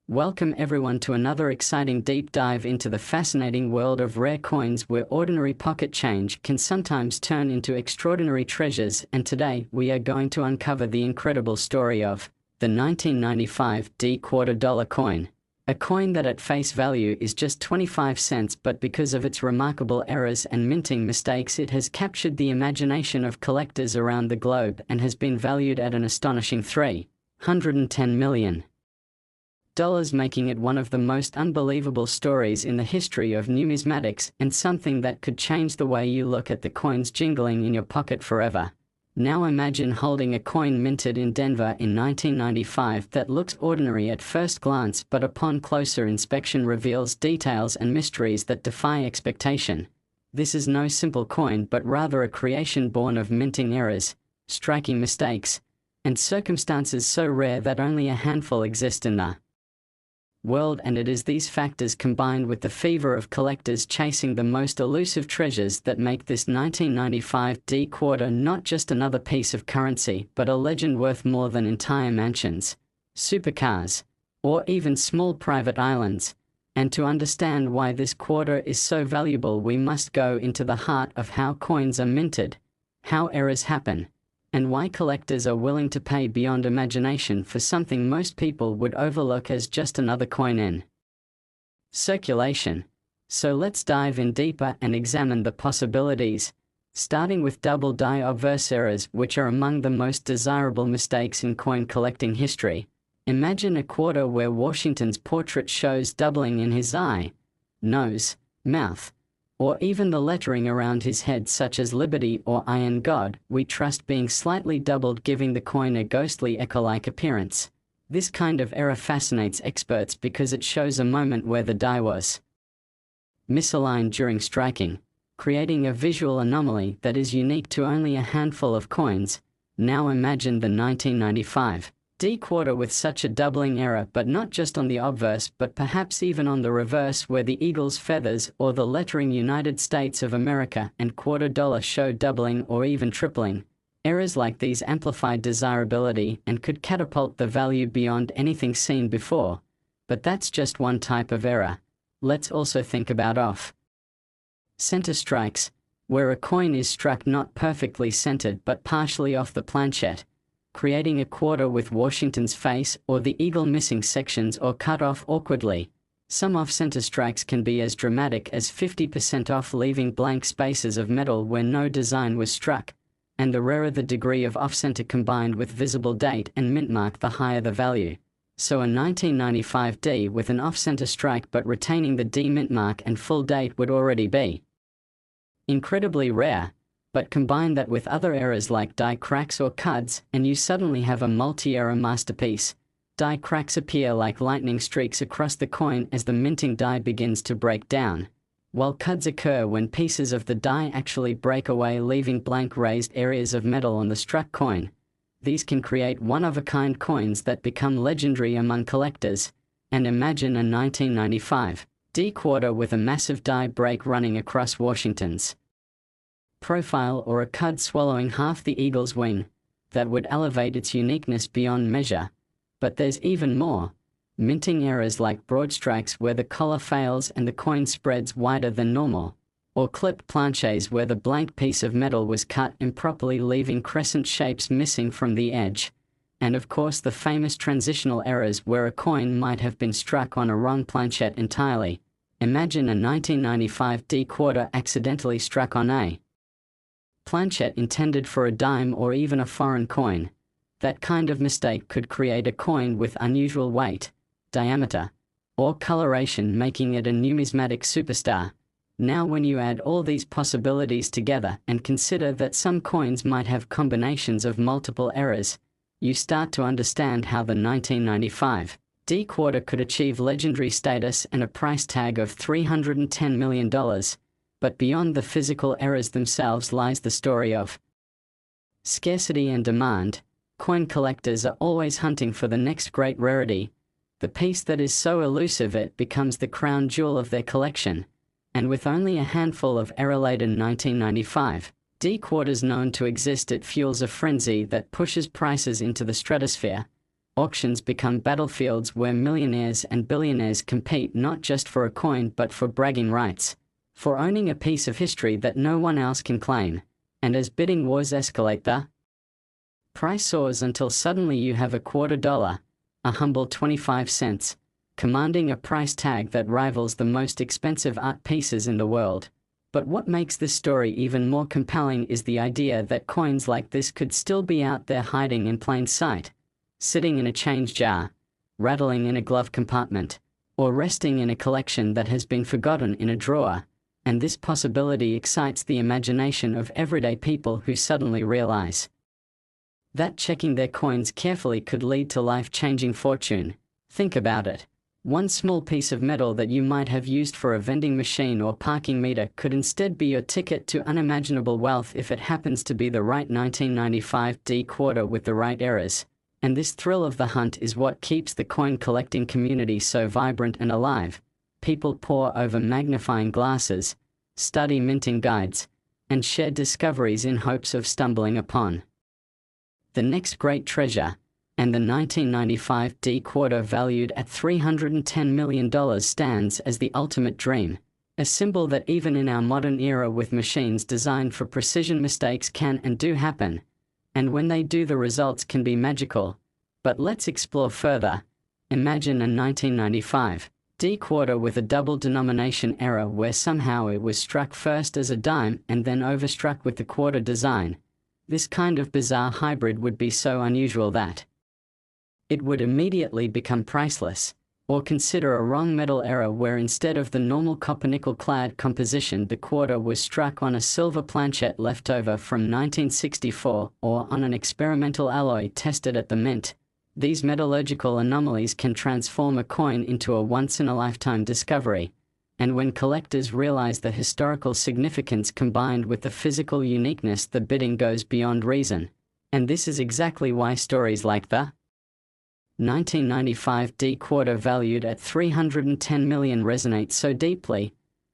Welcome everyone to another exciting deep dive into the fascinating world of rare coins where ordinary pocket change can sometimes turn into extraordinary treasures, and today we are going to uncover the incredible story of the 1995 D quarter dollar coin. A coin that at face value is just 25 cents, but because of its remarkable errors and minting mistakes it has captured the imagination of collectors around the globe and has been valued at an astonishing $310 million. Making it one of the most unbelievable stories in the history of numismatics and something that could change the way you look at the coins jingling in your pocket forever. Now imagine holding a coin minted in Denver in 1995 that looks ordinary at first glance but upon closer inspection reveals details and mysteries that defy expectation. This is no simple coin but rather a creation born of minting errors, striking mistakes, and circumstances so rare that only a handful exist in the world, and it is these factors combined with the fever of collectors chasing the most elusive treasures that make this 1995 D quarter not just another piece of currency but a legend worth more than entire mansions, supercars, or even small private islands. And to understand why this quarter is so valuable we must go into the heart of how coins are minted, how errors happen, and why collectors are willing to pay beyond imagination for something most people would overlook as just another coin in circulation. So let's dive in deeper and examine the possibilities, starting with double die obverse errors, which are among the most desirable mistakes in coin collecting history. Imagine a quarter where Washington's portrait shows doubling in his eye, nose, mouth, or even the lettering around his head such as Liberty or I in God We Trust being slightly doubled, giving the coin a ghostly echo-like appearance. This kind of error fascinates experts because it shows a moment where the die was misaligned during striking, creating a visual anomaly that is unique to only a handful of coins. Now imagine the 1995 D quarter with such a doubling error, but not just on the obverse but perhaps even on the reverse where the eagle's feathers or the lettering United States of America and quarter dollar show doubling or even tripling. Errors like these amplify desirability and could catapult the value beyond anything seen before. But that's just one type of error. Let's also think about off-center strikes, where a coin is struck not perfectly centered but partially off the planchet, creating a quarter with Washington's face or the eagle missing sections or cut off awkwardly. Some off-center strikes can be as dramatic as 50% off, leaving blank spaces of metal where no design was struck. And the rarer the degree of off-center combined with visible date and mint mark, the higher the value. So a 1995 D with an off-center strike but retaining the D mint mark and full date would already be incredibly rare. But combine that with other errors like die cracks or cuds, and you suddenly have a multi-error masterpiece. Die cracks appear like lightning streaks across the coin as the minting die begins to break down, while cuds occur when pieces of the die actually break away, leaving blank raised areas of metal on the struck coin. These can create one-of-a-kind coins that become legendary among collectors. And imagine a 1995 D quarter with a massive die break running across Washington's profile, or a cud swallowing half the eagle's wing. That would elevate its uniqueness beyond measure. But there's even more. Minting errors like broad strikes where the collar fails and the coin spreads wider than normal, or clipped planchets where the blank piece of metal was cut improperly, leaving crescent shapes missing from the edge. And of course the famous transitional errors where a coin might have been struck on a wrong planchet entirely. Imagine a 1995 D quarter accidentally struck on a planchet intended for a dime or even a foreign coin. That kind of mistake could create a coin with unusual weight, diameter, or coloration, making it a numismatic superstar. Now when you add all these possibilities together and consider that some coins might have combinations of multiple errors, you start to understand how the 1995 D quarter could achieve legendary status and a price tag of $310 million. But beyond the physical errors themselves lies the story of scarcity and demand. Coin collectors are always hunting for the next great rarity, the piece that is so elusive it becomes the crown jewel of their collection. And with only a handful of error-laden 1995 D quarters known to exist, it fuels a frenzy that pushes prices into the stratosphere. Auctions become battlefields where millionaires and billionaires compete not just for a coin but for bragging rights, for owning a piece of history that no one else can claim. And as bidding wars escalate, the price soars until suddenly you have a $0.25, a humble 25 cents, commanding a price tag that rivals the most expensive art pieces in the world. But what makes this story even more compelling is the idea that coins like this could still be out there hiding in plain sight, sitting in a change jar, rattling in a glove compartment, or resting in a collection that has been forgotten in a drawer. And this possibility excites the imagination of everyday people who suddenly realize that checking their coins carefully could lead to life-changing fortune. Think about it. One small piece of metal that you might have used for a vending machine or parking meter could instead be your ticket to unimaginable wealth if it happens to be the right 1995 D quarter with the right errors. And this thrill of the hunt is what keeps the coin collecting community so vibrant and alive. People pore over magnifying glasses, study minting guides, and share discoveries in hopes of stumbling upon the next great treasure. And the 1995 D quarter valued at $310 million stands as the ultimate dream, a symbol that even in our modern era with machines designed for precision, mistakes can and do happen. And when they do, the results can be magical. But let's explore further. Imagine a 1995 D quarter with a double denomination error where somehow it was struck first as a dime and then overstruck with the quarter design. This kind of bizarre hybrid would be so unusual that it would immediately become priceless. Or consider a wrong metal error where instead of the normal copper-nickel clad composition, the quarter was struck on a silver planchet left over from 1964 or on an experimental alloy tested at the mint. These metallurgical anomalies can transform a coin into a once-in-a-lifetime discovery. And when collectors realize the historical significance combined with the physical uniqueness, the bidding goes beyond reason. And this is exactly why stories like the 1995 D quarter valued at $310 million resonate so deeply.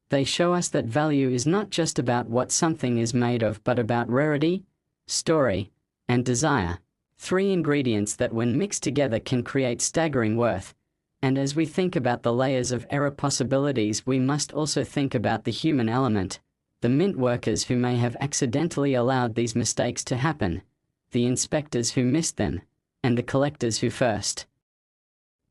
They show us that value is not just about what something is made of but about rarity, story, and desire. Three ingredients that when mixed together can create staggering worth. And as we think about the layers of error possibilities, we must also think about the human element. The mint workers who may have accidentally allowed these mistakes to happen, the inspectors who missed them, and the collectors who first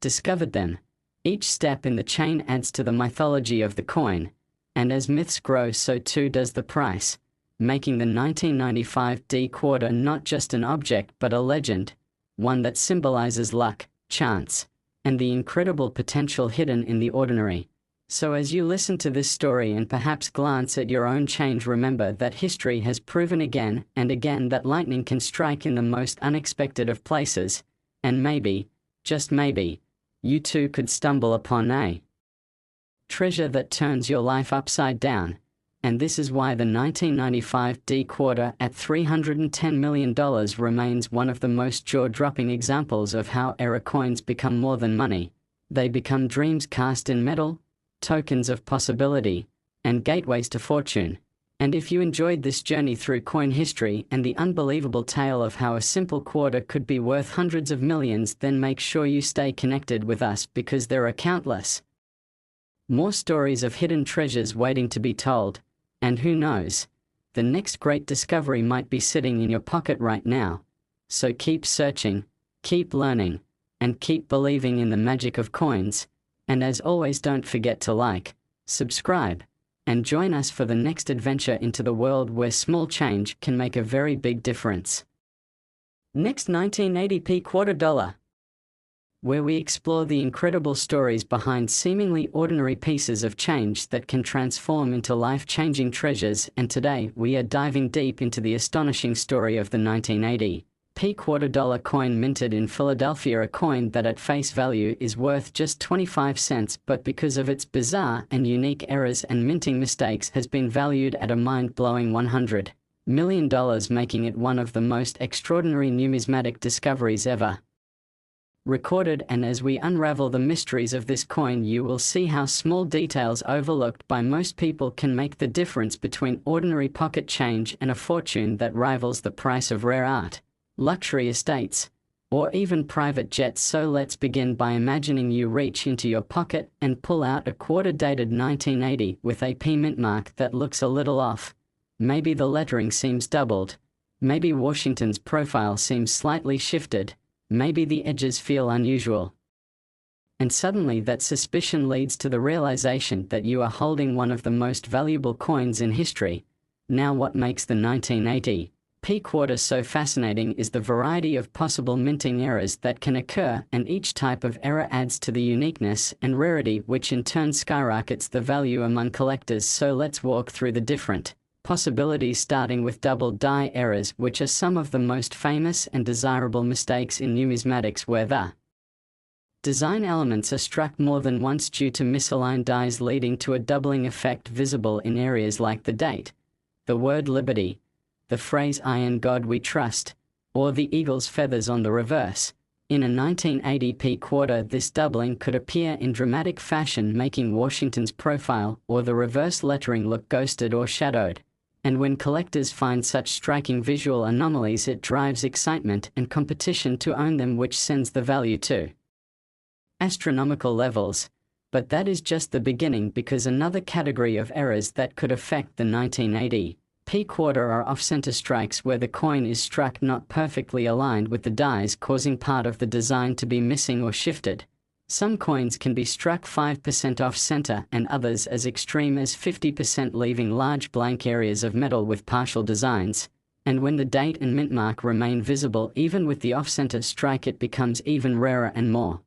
discovered them. Each step in the chain adds to the mythology of the coin, and as myths grow, so too does the price, making the 1995 D quarter not just an object but a legend, one that symbolizes luck, chance, and the incredible potential hidden in the ordinary. So as you listen to this story and perhaps glance at your own change, remember that history has proven again and again that lightning can strike in the most unexpected of places, and maybe, just maybe, you too could stumble upon a treasure that turns your life upside down. And this is why the 1995 D quarter at $310 million remains one of the most jaw-dropping examples of how error coins become more than money. They become dreams cast in metal, tokens of possibility, and gateways to fortune. And if you enjoyed this journey through coin history and the unbelievable tale of how a simple quarter could be worth hundreds of millions, then make sure you stay connected with us, because there are countless more stories of hidden treasures waiting to be told. And who knows, the next great discovery might be sitting in your pocket right now. So keep searching, keep learning, and keep believing in the magic of coins. And as always, don't forget to like, subscribe, and join us for the next adventure into the world where small change can make a very big difference. Next, 1980p quarter dollar, where we explore the incredible stories behind seemingly ordinary pieces of change that can transform into life-changing treasures. And today we are diving deep into the astonishing story of the 1980p quarter dollar coin minted in Philadelphia, a coin that at face value is worth just 25 cents, but because of its bizarre and unique errors and minting mistakes has been valued at a mind-blowing $100 million, making it one of the most extraordinary numismatic discoveries ever recorded. And as we unravel the mysteries of this coin, you will see how small details overlooked by most people can make the difference between ordinary pocket change and a fortune that rivals the price of rare art. Luxury estates, or even private jets. So let's begin by imagining you reach into your pocket and pull out a quarter dated 1980 with a P mint mark that looks a little off. Maybe the lettering seems doubled. Maybe Washington's profile seems slightly shifted. Maybe the edges feel unusual. And suddenly that suspicion leads to the realization that you are holding one of the most valuable coins in history. Now, what makes the 1980 P quarter so fascinating is the variety of possible minting errors that can occur, and each type of error adds to the uniqueness and rarity, which in turn skyrockets the value among collectors. So let's walk through the different possibilities, starting with double die errors, which are some of the most famous and desirable mistakes in numismatics, where the design elements are struck more than once due to misaligned dies, leading to a doubling effect visible in areas like the date, the word liberty, the phrase "I in God we trust," or the eagle's feathers on the reverse. In a 1980 P quarter, this doubling could appear in dramatic fashion, making Washington's profile or the reverse lettering look ghosted or shadowed. And when collectors find such striking visual anomalies, it drives excitement and competition to own them, which sends the value to astronomical levels. But that is just the beginning, because another category of errors that could affect the 1980 P quarter are off-center strikes, where the coin is struck not perfectly aligned with the dies, causing part of the design to be missing or shifted. Some coins can be struck 5% off-center and others as extreme as 50%, leaving large blank areas of metal with partial designs. And when the date and mint mark remain visible even with the off-center strike, it becomes even rarer and more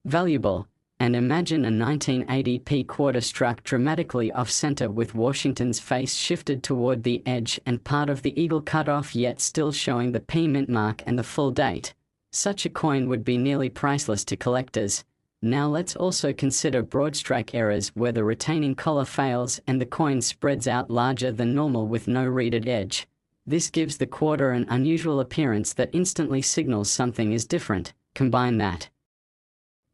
valuable. And imagine a 1980 P quarter struck dramatically off-center with Washington's face shifted toward the edge and part of the eagle cut off, yet still showing the P mint mark and the full date. Such a coin would be nearly priceless to collectors. Now let's also consider broad strike errors, where the retaining collar fails and the coin spreads out larger than normal with no reeded edge. This gives the quarter an unusual appearance that instantly signals something is different. Combine that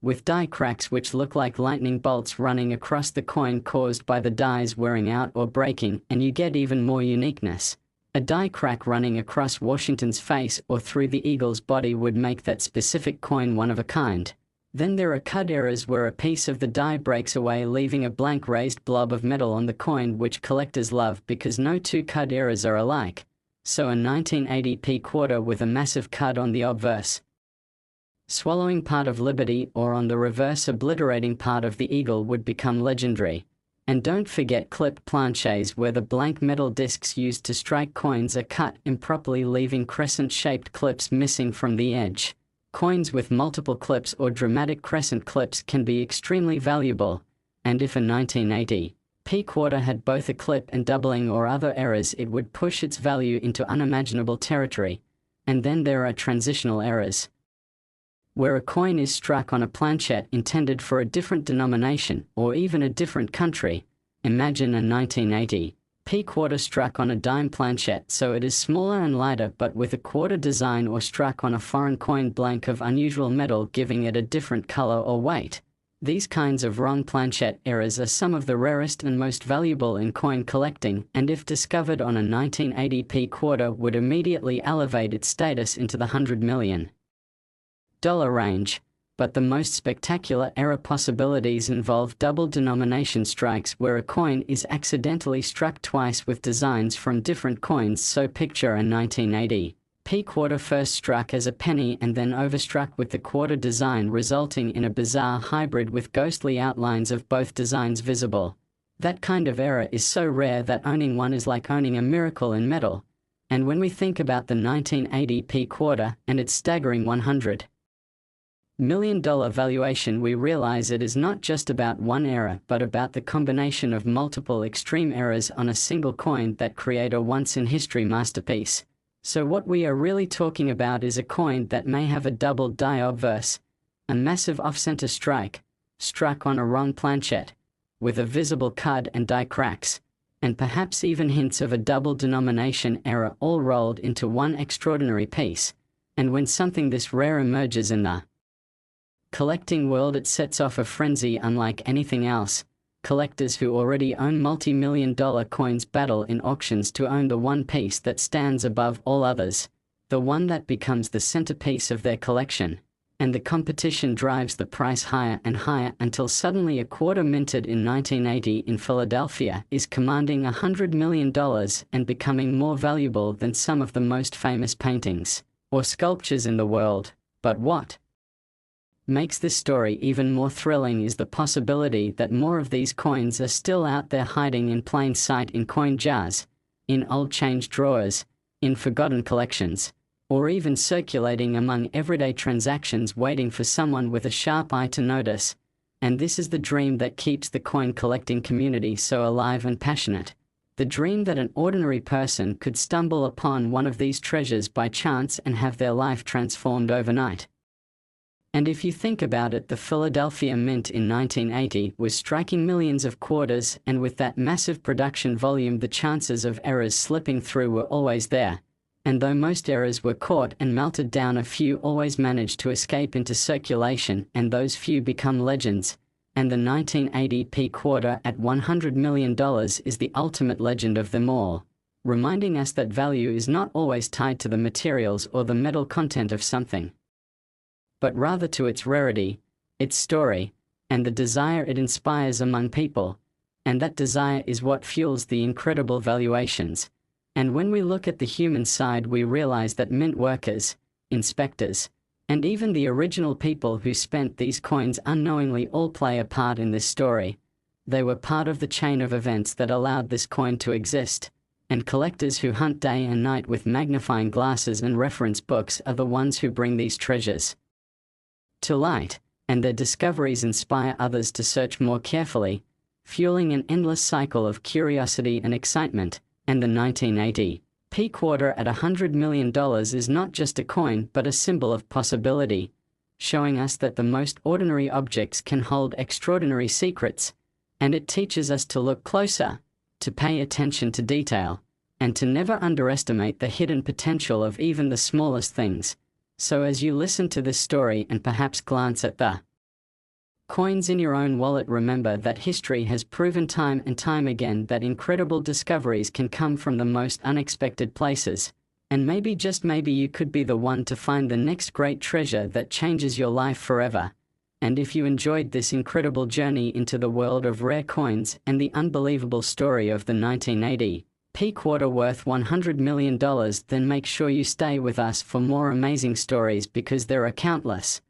with die cracks which look like lightning bolts running across the coin caused by the dies wearing out or breaking, and you get even more uniqueness. A die crack running across Washington's face or through the eagle's body would make that specific coin one of a kind. Then there are cud errors, where a piece of the die breaks away, leaving a blank raised blob of metal on the coin, which collectors love because no two cud errors are alike. So a 1980 P quarter with a massive cud on the obverse swallowing part of liberty, or on the reverse obliterating part of the eagle, would become legendary. And don't forget clipped planchets, where the blank metal discs used to strike coins are cut improperly, leaving crescent-shaped clips missing from the edge. Coins with multiple clips or dramatic crescent clips can be extremely valuable. And if a 1980 P quarter had both a clip and doubling or other errors, it would push its value into unimaginable territory. And then there are transitional errors, where a coin is struck on a planchet intended for a different denomination or even a different country. Imagine a 1980 P quarter struck on a dime planchet, so it is smaller and lighter but with a quarter design, or struck on a foreign coin blank of unusual metal, giving it a different color or weight. These kinds of wrong planchet errors are some of the rarest and most valuable in coin collecting, and if discovered on a 1980 P quarter, would immediately elevate its status into the $100 million range. But the most spectacular error possibilities involve double denomination strikes, where a coin is accidentally struck twice with designs from different coins. So picture a 1980 P quarter first struck as a penny and then overstruck with the quarter design, resulting in a bizarre hybrid with ghostly outlines of both designs visible. That kind of error is so rare that owning one is like owning a miracle in metal. And when we think about the 1980 P quarter and its staggering $100 million valuation, we realize it is not just about one error, but about the combination of multiple extreme errors on a single coin that create a once-in-history masterpiece. So what we are really talking about is a coin that may have a double die obverse, a massive off-center strike, struck on a wrong planchet, with a visible cud and die cracks, and perhaps even hints of a double denomination error, all rolled into one extraordinary piece. And when something this rare emerges in the collecting world, it sets off a frenzy unlike anything else. Collectors who already own multi-million-dollar coins battle in auctions to own the one piece that stands above all others. the one that becomes the centerpiece of their collection, and the competition drives the price higher and higher until suddenly a quarter minted in 1980 in Philadelphia is commanding $100 million and becoming more valuable than some of the most famous paintings or sculptures in the world. But what makes this story even more thrilling is the possibility that more of these coins are still out there hiding in plain sight in coin jars, in old change drawers, in forgotten collections, or even circulating among everyday transactions waiting for someone with a sharp eye to notice. And this is the dream that keeps the coin collecting community so alive and passionate. The dream that an ordinary person could stumble upon one of these treasures by chance and have their life transformed overnight. And if you think about it, the Philadelphia Mint in 1980 was striking millions of quarters, and with that massive production volume, the chances of errors slipping through were always there. And though most errors were caught and melted down, a few always managed to escape into circulation, and those few become legends. And the 1980 P quarter at $100 million is the ultimate legend of them all, reminding us that value is not always tied to the materials or the metal content of something, but rather to its rarity, its story, and the desire it inspires among people. And that desire is what fuels the incredible valuations. And when we look at the human side, we realize that mint workers, inspectors, and even the original people who spent these coins unknowingly all play a part in this story. They were part of the chain of events that allowed this coin to exist. And collectors who hunt day and night with magnifying glasses and reference books are the ones who bring these treasures to light, and their discoveries inspire others to search more carefully, fueling an endless cycle of curiosity and excitement. And the 1980 P quarter at $100 million is not just a coin but a symbol of possibility, showing us that the most ordinary objects can hold extraordinary secrets, and it teaches us to look closer, to pay attention to detail, and to never underestimate the hidden potential of even the smallest things. So as you listen to this story and perhaps glance at the coins in your own wallet, remember that history has proven time and time again that incredible discoveries can come from the most unexpected places. And maybe, just maybe, you could be the one to find the next great treasure that changes your life forever. And if you enjoyed this incredible journey into the world of rare coins and the unbelievable story of the 1980 P quarter worth $100 million, then make sure you stay with us for more amazing stories, because there are countless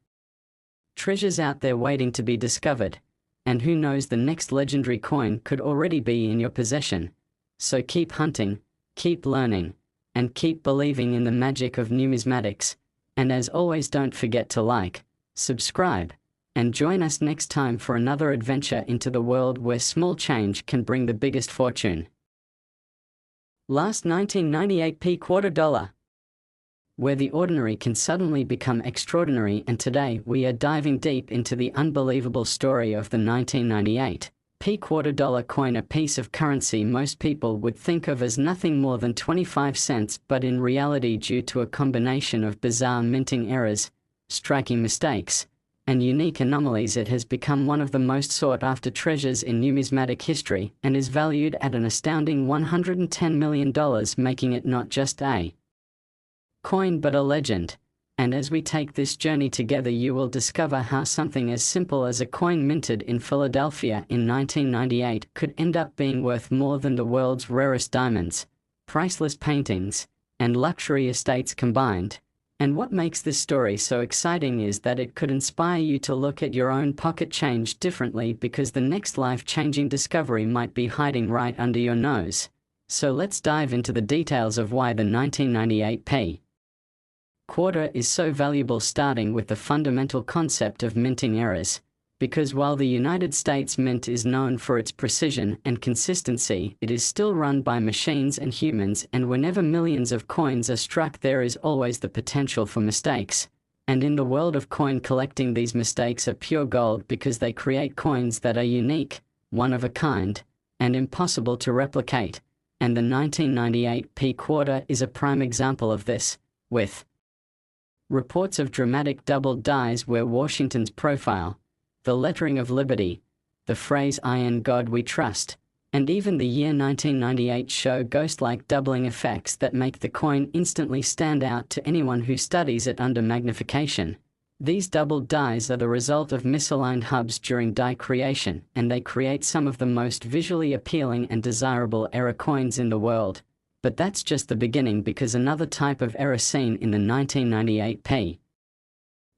treasures out there waiting to be discovered. And who knows, the next legendary coin could already be in your possession. So keep hunting, keep learning, and keep believing in the magic of numismatics. And as always, don't forget to like, subscribe, and join us next time for another adventure into the world where small change can bring the biggest fortune. Last 1998 P quarter dollar, where the ordinary can suddenly become extraordinary. And today we are diving deep into the unbelievable story of the 1998 P quarter dollar coin, a piece of currency most people would think of as nothing more than 25 cents, but in reality, due to a combination of bizarre minting errors, striking mistakes, and unique anomalies, it has become one of the most sought-after treasures in numismatic history and is valued at an astounding $110 million, making it not just a coin but a legend. And as we take this journey together, you will discover how something as simple as a coin minted in Philadelphia in 1998 could end up being worth more than the world's rarest diamonds, priceless paintings, and luxury estates combined. And what makes this story so exciting is that it could inspire you to look at your own pocket change differently, because the next life-changing discovery might be hiding right under your nose. So let's dive into the details of why the 1998 P quarter is so valuable, starting with the fundamental concept of minting errors. Because while the United States Mint is known for its precision and consistency, it is still run by machines and humans, and whenever millions of coins are struck, there is always the potential for mistakes. And in the world of coin collecting, these mistakes are pure gold, because they create coins that are unique, one of a kind, and impossible to replicate. And the 1998 P quarter is a prime example of this, with reports of dramatic doubled dies where Washington's profile, the lettering of liberty, the phrase "I in God we trust," And even the year 1998 show ghost-like doubling effects that make the coin instantly stand out to anyone who studies it under magnification. These doubled dies are the result of misaligned hubs during die creation, and they create some of the most visually appealing and desirable error coins in the world. But that's just the beginning, because another type of error seen in the 1998 P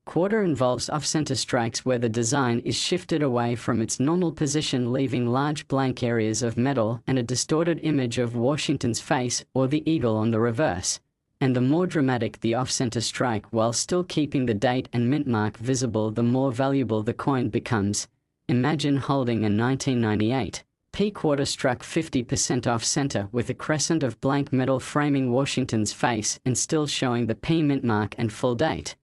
quarter involves off-center strikes where the design is shifted away from its normal position, leaving large blank areas of metal and a distorted image of Washington's face or the eagle on the reverse. And the more dramatic the off-center strike while still keeping the date and mint mark visible, the more valuable the coin becomes. Imagine holding a 1998 P quarter struck 50% off-center with a crescent of blank metal framing Washington's face and still showing the P mint mark and full date.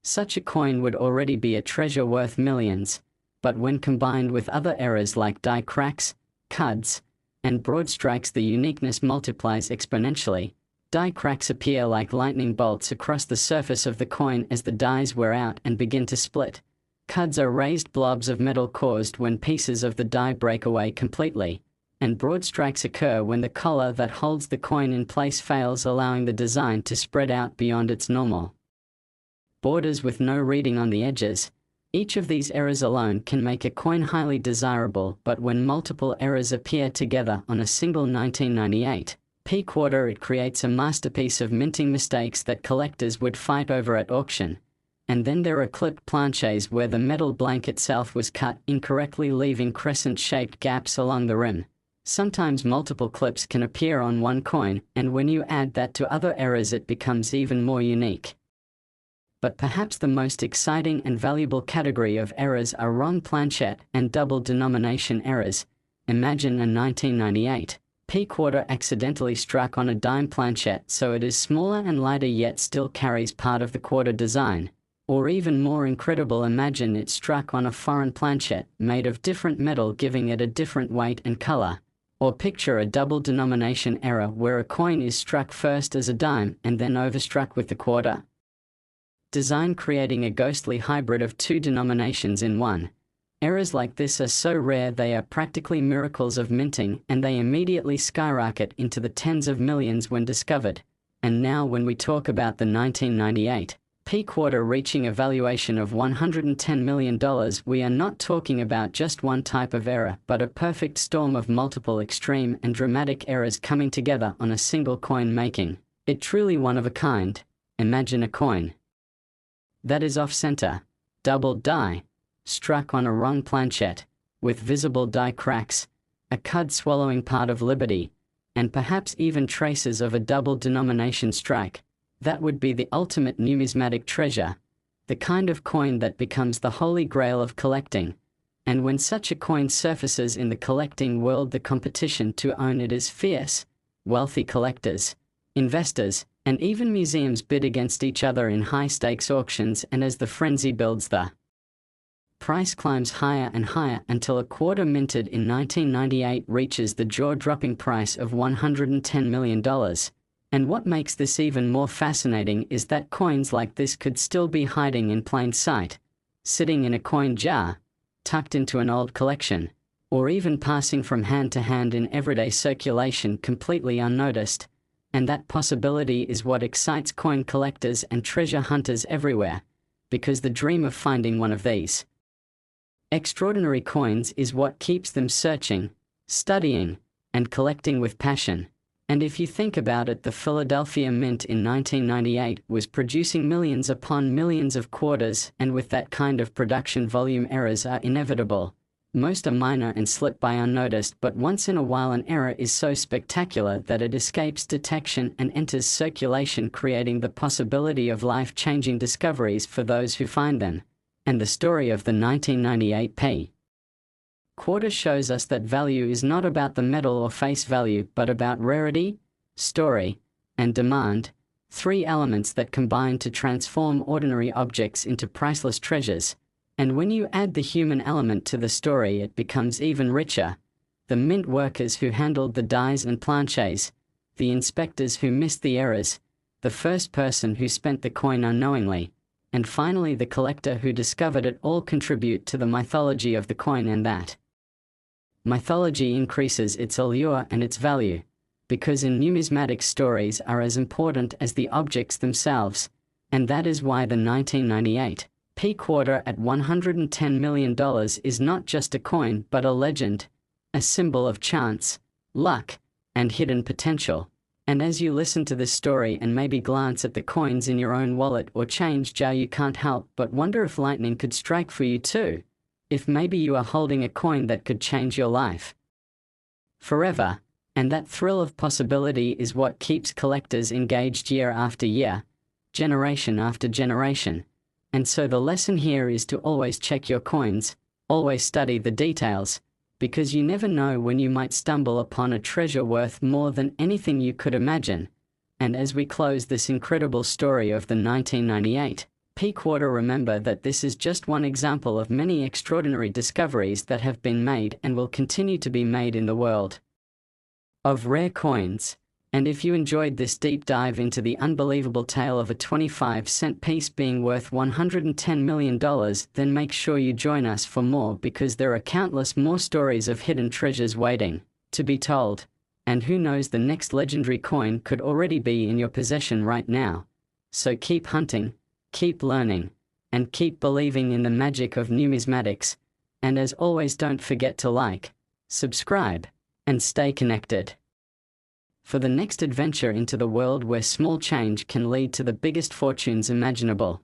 Such a coin would already be a treasure worth millions, but when combined with other errors like die cracks, cuds, and broad strikes, the uniqueness multiplies exponentially. Die cracks appear like lightning bolts across the surface of the coin as the dies wear out and begin to split. Cuds are raised blobs of metal caused when pieces of the die break away completely, and broad strikes occur when the collar that holds the coin in place fails, allowing the design to spread out beyond its normal borders with no reading on the edges. Each of these errors alone can make a coin highly desirable, but when multiple errors appear together on a single 1998 P quarter, it creates a masterpiece of minting mistakes that collectors would fight over at auction. And then there are clipped planchets where the metal blank itself was cut incorrectly, leaving crescent-shaped gaps along the rim. Sometimes multiple clips can appear on one coin, and when you add that to other errors, it becomes even more unique. But perhaps the most exciting and valuable category of errors are wrong planchet and double denomination errors. Imagine a 1998 P quarter accidentally struck on a dime planchet, so it is smaller and lighter yet still carries part of the quarter design. Or even more incredible, imagine it struck on a foreign planchet made of different metal, giving it a different weight and color. Or picture a double denomination error where a coin is struck first as a dime and then overstruck with the quarter design, creating a ghostly hybrid of two denominations in one. Errors like this are so rare they are practically miracles of minting, and they immediately skyrocket into the tens of millions when discovered. And now when we talk about the 1998 P quarter reaching a valuation of $110 million, we are not talking about just one type of error, but a perfect storm of multiple extreme and dramatic errors coming together on a single coin, making it truly one of a kind. Imagine a coin that is off-center, doubled die, struck on a wrong planchet, with visible die cracks, a cud swallowing part of liberty, and perhaps even traces of a double denomination strike. That would be the ultimate numismatic treasure, the kind of coin that becomes the holy grail of collecting. And when such a coin surfaces in the collecting world, the competition to own it is fierce. Wealthy collectors, investors, and even museums bid against each other in high-stakes auctions, and as the frenzy builds, the price climbs higher and higher until a quarter minted in 1998 reaches the jaw-dropping price of $110 million. And what makes this even more fascinating is that coins like this could still be hiding in plain sight, sitting in a coin jar, tucked into an old collection, or even passing from hand to hand in everyday circulation completely unnoticed. And that possibility is what excites coin collectors and treasure hunters everywhere, because the dream of finding one of these extraordinary coins is what keeps them searching, studying, and collecting with passion. And if you think about it, the Philadelphia Mint in 1998 was producing millions upon millions of quarters, and with that kind of production volume, errors are inevitable. Most are minor and slip by unnoticed, but once in a while an error is so spectacular that it escapes detection and enters circulation, creating the possibility of life-changing discoveries for those who find them. And the story of the 1998 P quarter shows us that value is not about the metal or face value, but about rarity, story, and demand, three elements that combine to transform ordinary objects into priceless treasures. And when you add the human element to the story, it becomes even richer. The mint workers who handled the dies and planchets, the inspectors who missed the errors, the first person who spent the coin unknowingly, and finally the collector who discovered it, all contribute to the mythology of the coin, and that mythology increases its allure and its value, because in numismatic stories are as important as the objects themselves, and that is why the 1998 P quarter at $110 million is not just a coin but a legend, a symbol of chance, luck, and hidden potential. And as you listen to this story and maybe glance at the coins in your own wallet or change jar, you can't help but wonder if lightning could strike for you too. If maybe you are holding a coin that could change your life forever. And that thrill of possibility is what keeps collectors engaged year after year, generation after generation. And so the lesson here is to always check your coins, always study the details, because you never know when you might stumble upon a treasure worth more than anything you could imagine. And as we close this incredible story of the 1998 P quarter, remember that this is just one example of many extraordinary discoveries that have been made and will continue to be made in the world of rare coins. And if you enjoyed this deep dive into the unbelievable tale of a 25-cent piece being worth $110 million, then make sure you join us for more, because there are countless more stories of hidden treasures waiting to be told. And who knows, the next legendary coin could already be in your possession right now. So keep hunting, keep learning, and keep believing in the magic of numismatics. And as always, don't forget to like, subscribe, and stay connected for the next adventure into the world where small change can lead to the biggest fortunes imaginable.